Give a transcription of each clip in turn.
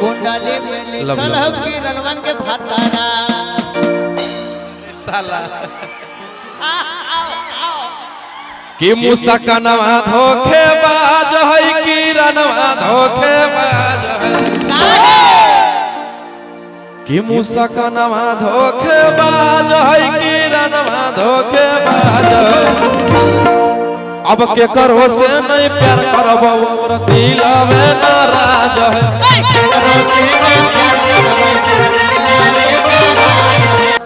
कुंडली में लिखल हो कि रनवन के भातारा साला कि मुसकनवा धोखेबाज है कि रनवा धोखेबाज है कि मुसकनवा धोखेबाज है कि रनवा धोखेबाज अब के करो से नहीं प्यार करबो मोर दिल में नाराज है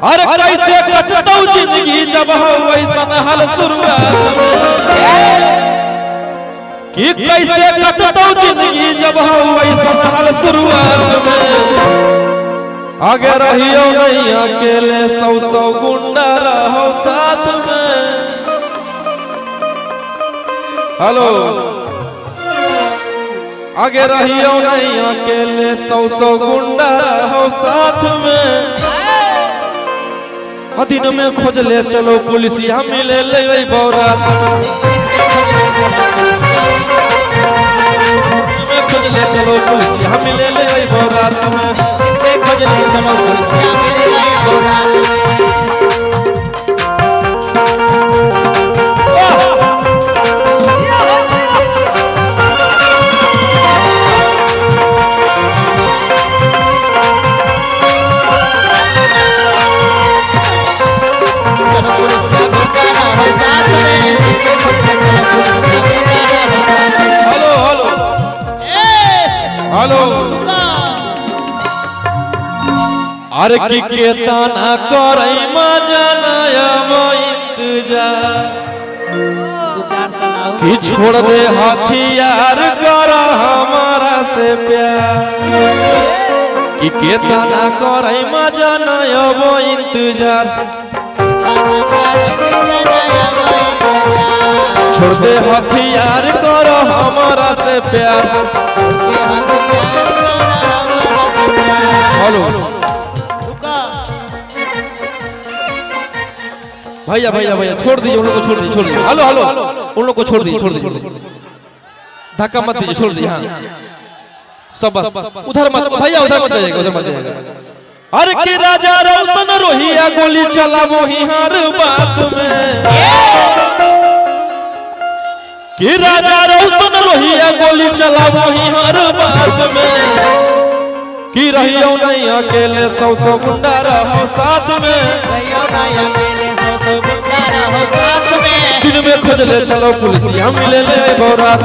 अरे कैसे कटतौ जिंदगी जब हो वैसन हाल शुरुआत कि कैसे कटतौ जिंदगी जब हो वैसन हाल शुरुआत में आगे रहियो नहीं अकेले सौ सौ गुंडा रहो साथ में हेलो आगे रहियो नहीं अकेले सौ सौ गुंडा रहो साथ में दिन में खोज ले चलो पुलिसिया मिले ले बौरात में खोज ले चलो पुलिसिया मिले ले बौरात में खोज ले चलो पुलिसिया मिले ले बौरात हेलो अरे की केतना करे मजनयब इंतजार कि छोड़ दे हथियार कर हमारा से प्यार कि केतना करे मजनयब इंतजार छोड़ दे हथियार कर हमारा से प्यार हेलो भैया भैया भैया छोड़ दीजिए उन लोग को छोड़ दीजिए हेलो हेलो उन लोग को छोड़ दीजिए धक्का मत दीजिए छोड़ दीजिए हाँ सब बस उधर मत भैया उधर मत जाइएगा अरे कि राजा रोशन रोहिया गोली चला वही हर बात में कि राजा रोशन रोहिया गोली चला वही हर बात में कि रहियो नहीं अकेले सौ सौ गुंडा रहो साथ में रहियो नहीं अकेले सौ सौ गुंडा रहो साथ में दिन में खोज ले चलो पुलिसिया मिले ले बौरात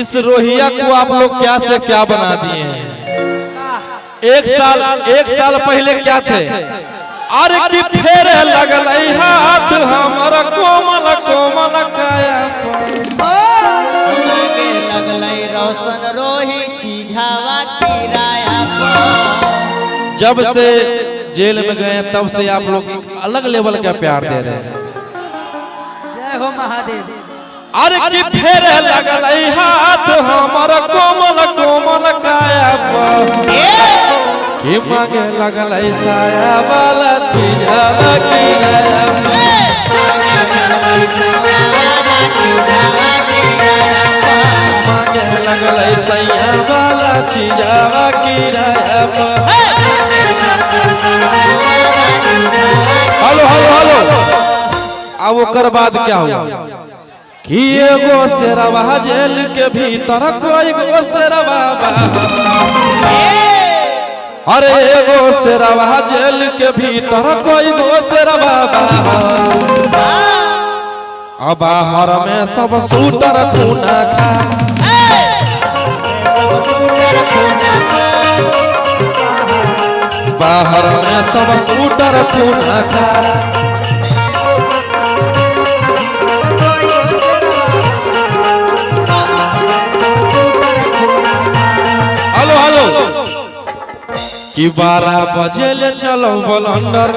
इस रोहिया को आप लोग क्या से क्या बना दिए हैं एक साल पहले क्या थे अरे कि फेर लगल हाथ हमारा कोमल कोमल काया लगल रोशन रोही चिझावा किराया जब से जेल में गए तब से आप लोग एक अलग लेवल का प्यार दे रहे हैं जय हो महादेव अरे कि फेर लगल हाथ हमारा कोमल कोमल काया कि मांगे लगल साया वाला चिझावा किराया मांगे लगल सैया वाला चिझावा किराया हेलो हेलो हेलो अब ओकर बाद क्या हुआ कि एगो शेरवा जेल के भीतर कोई गो शेरवा अरे एगो शेरवा जेल के भीतर कोई गो शेरवा अब बाहर में सब शूटर खूना खा, बाहर में सब शूटर खूना खा। हेलो हेलो कि 12 बजे ले चलो बलंडर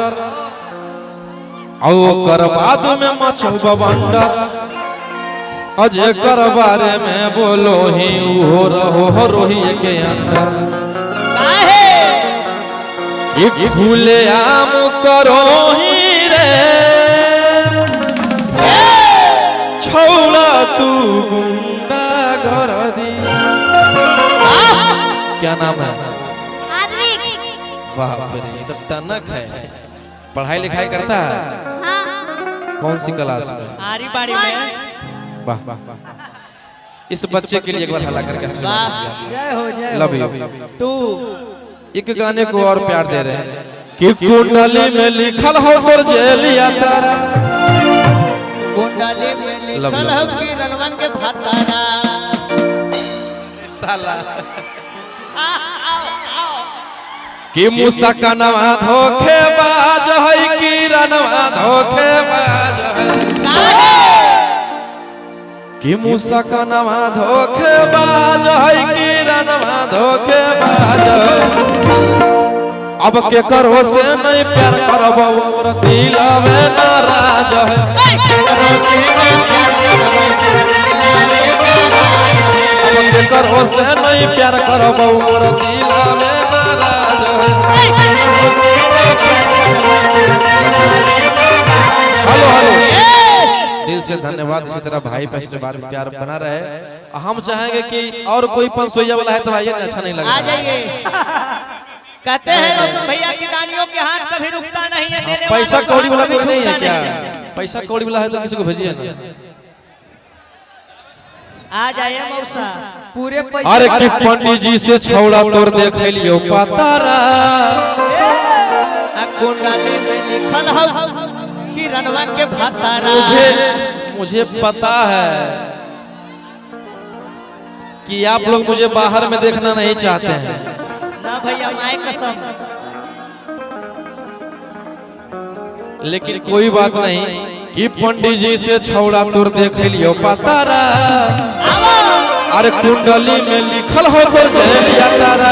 और बाद में मचो बवंडर, अजय कर बारे में बोलो ही हो रहो रोही के अंडर। खुले आम करो ही रे छोड़ा तू गुंडा घर दी। क्या नाम है? बाप रे ये तो टनक है। पढ़ाई लिखाई करता है? हाँ। कौन सी क्लास में? आरी बाड़ी में। वाह वाह वाह, इस बच्चे के लिए एक बार हल्ला करके जय हो जय लव यू। टू एक गाने को और प्यार दे रहे हैं कि कुंडली में लिखल हो तोर जेलिया तारा, कुंडली में लिखल हो कि रनवन के भातारा। साला कि मूसा का नवा धोखेबाज है कि रनवा धोखेबाज है, कि मूसा का नवा धोखेबाज है कि रनवा धोखेबाज है। अब के करो से नहीं प्यार करबो मोर दिलवे नाराज है, अब के करो से नहीं प्यार करबो मोर दिलवे नाराज है। हेलो हेलो, दिल से धन्यवाद। इसी तरह भाई पे आशीर्वाद प्यार बना रहे। हम चाहेंगे कि और कोई पंसोइया वाला है तो आइए, अच्छा नहीं लगा आ जाइए। कहते हैं रोशन भैया की दानियों के हाथ कभी रुकता नहीं है, देने पैसा कौड़ी वाला कोई नहीं है क्या? पैसा कौड़ी वाला है तो किसी को भेजिए ना। आ जाइए मौसा पूरे अरे कि पंडित जी से छौड़ा तोड़ देख लियो पतारा, कुंडली में लिखल हो कि रनवा के भातारा। मुझे पता है कि आप लोग मुझे बाहर में देखना नहीं चाहते हैं। ना भैया माय कसम। लेकिन कोई बात नहीं कि पंडित जी से छौड़ा तोड़ देख लियो पतारा, अरे कुंडली में लिखल हो तोर जेलिया तारा,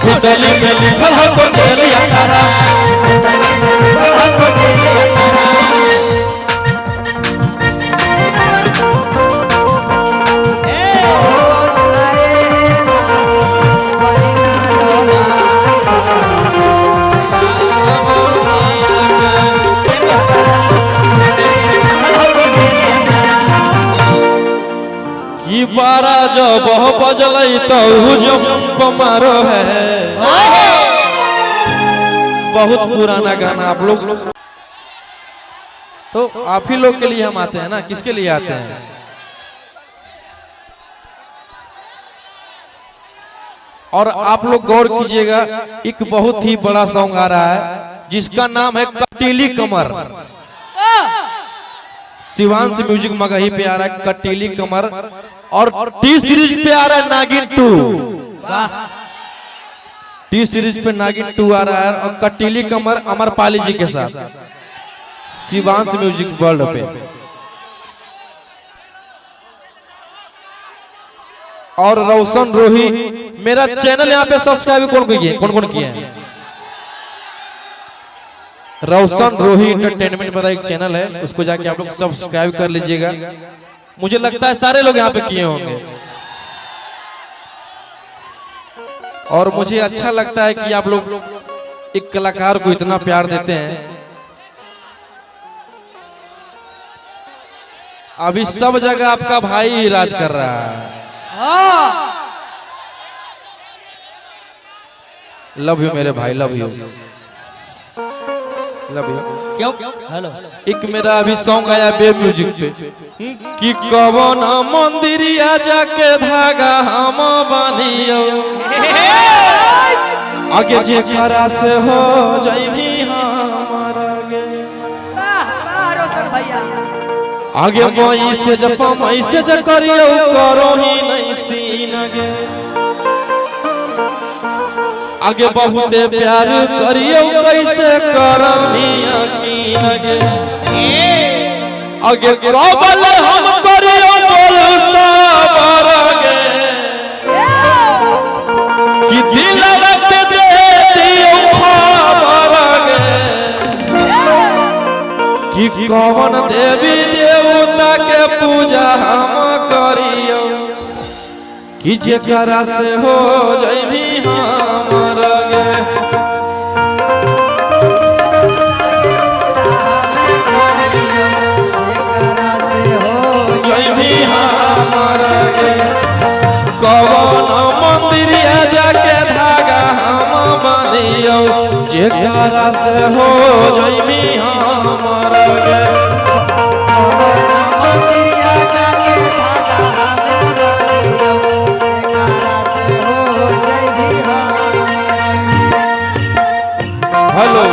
कुंडली में लिखल हो तोर जेलिया तारा। कि 12 जब बजल तो जंप मारो है। बहुत पुराना गाना आप लोग तो आप ही लोग के लिए हम आते हैं ना, किसके लिए आते हैं? और आप लोग गौर कीजिएगा, एक बहुत ही बड़ा सॉन्ग आ रहा है जिसका नाम है कटीली कमर। शिवांश म्यूजिक मगही पे आ रहा है कटीली कमर, और टी सीरीज पे आ रहा है नागिन 2। टी सीरीज पे नागिन 2 आ रहा है और कटीली कमर अमरपाली जी के साथ शिवांश म्यूजिक वर्ल्ड पे। और रोशन रोही मेरा चैनल यहाँ पे सब्सक्राइब कौन किए हैं? रोशन रोही एंटरटेनमेंट मेरा एक चैनल है, उसको जाके आप लोग सब्सक्राइब कर लीजिएगा। मुझे लगता है सारे लोग यहाँ पे किए होंगे। और मुझे अच्छा लगता है कि आप लोग एक कलाकार को इतना प्यार देते हैं। अभी सब जगह आपका भाई राज कर रहा है। लव यू मेरे भाई, लव यू लव यू। क्यों? हेलो एक मेरा अभी सॉन्ग आया बे म्यूजिक पे कि कवन मंदिरिया जाके धागा हम बानियो, आगे जे करा से हो जाइनी हमारा गे। आगे मई से जब मई से ज करियो करो ही नहीं सीन गे आगे बहुते प्यार करियो कैसे करनी यकीन गे आगे कबल हम करियो बोल सबर गे कि दिल रख दे दियो खबर गे कि कौन देवी देवता के पूजा हम करियो कि जेकरा से हो जइबी हमर गे जइबी हमर गे कौन मंदिरिया जाके धागा हम बनियो जेकरा से हो जइबी हमर गे हेलो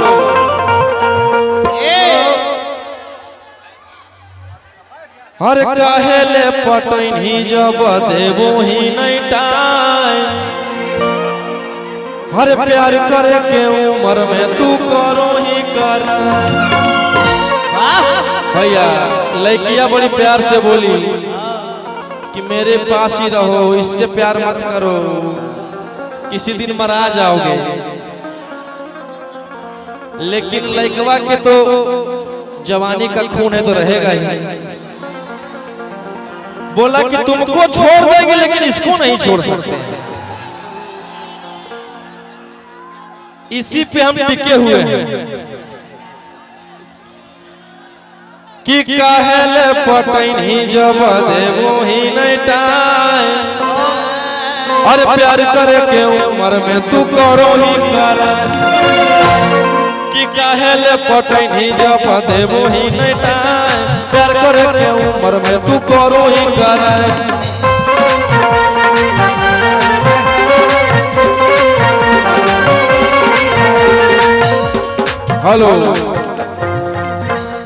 हर काहेले पटैन ही जब देबो ही नहीं टाइम हर प्यार करे के उम्र में तू करो ही कर भैया लड़कियां बड़ी प्यार से बोली कि मेरे पास ही रहो इससे प्यार मत करो किसी दिन मरा जाओगे लेकिन लड़कवा के तो जवानी का खून है तो रहेगा ही बोला कि तुमको छोड़ देंगे लेकिन इसको नहीं छोड़ सकते इसी पे हम टिके हुए हैं कि काहेले पटैन ही जब देबो ही नहीं टाइम और प्यार करे के उम्र में तू करो ही कर कि काहेले पटैन ही जब देबो ही नहीं टाइम प्यार करे के उम्र में तू करो ही कर हेलो